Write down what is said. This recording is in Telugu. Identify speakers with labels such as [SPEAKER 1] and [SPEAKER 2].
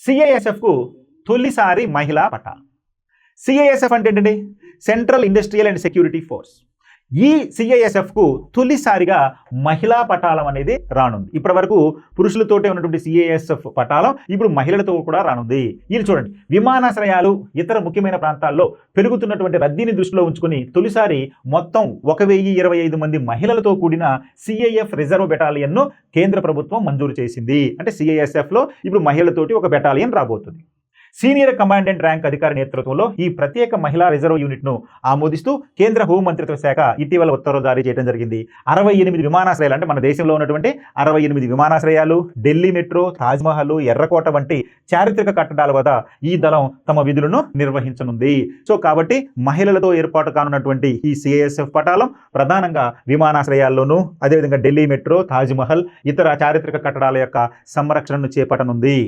[SPEAKER 1] సిఐఎస్ఎఫ్కు తొలిసారి మహిళా పటాలు. సిఐఎస్ఎఫ్ అంటే ఏంటండి? Central industrial and security force. ఈ సిఐఎస్ఎఫ్కు తొలిసారిగా మహిళా పటాలం అనేది రానుంది. ఇప్పటి వరకు పురుషులతోటే ఉన్నటువంటి సిఐఎస్ఎఫ్ పటాలం ఇప్పుడు మహిళలతో కూడా రానుంది. ఇది చూడండి, విమానాశ్రయాలు ఇతర ముఖ్యమైన ప్రాంతాల్లో పెరుగుతున్నటువంటి రద్దీని దృష్టిలో ఉంచుకుని తొలిసారి మొత్తం 1025 మంది మహిళలతో కూడిన సిఐఎఫ్ రిజర్వ్ బెటాలియన్ను కేంద్ర ప్రభుత్వం మంజూరు చేసింది. అంటే సిఐఎస్ఎఫ్లో ఇప్పుడు మహిళలతోటి ఒక బెటాలియన్ రాబోతుంది. సీనియర్ కమాండెంట్ ర్యాంక్ అధికారి నేతృత్వంలో ఈ ప్రత్యేక మహిళా రిజర్వ్ యూనిట్ను ఆమోదిస్తూ కేంద్ర హోంమంత్రిత్వ శాఖ ఇటీవల ఉత్తర్వులు జారీ చేయడం జరిగింది. 68 విమానాశ్రయాలు, అంటే మన దేశంలో ఉన్నటువంటి 68 విమానాశ్రయాలు, ఢిల్లీ మెట్రో, తాజ్మహల్, ఎర్రకోట వంటి చారిత్రక కట్టడాల వద్ద ఈ దళం తమ విధులను నిర్వహించనుంది. సో కాబట్టి మహిళలతో ఏర్పాటు కానున్నటువంటి ఈ సిఐఎస్ఎఫ్ పటాలం ప్రధానంగా విమానాశ్రయాల్లోనూ, అదేవిధంగా ఢిల్లీ మెట్రో, తాజ్మహల్, ఇతర చారిత్రక కట్టడాల యొక్క సంరక్షణను చేపట్టనుంది.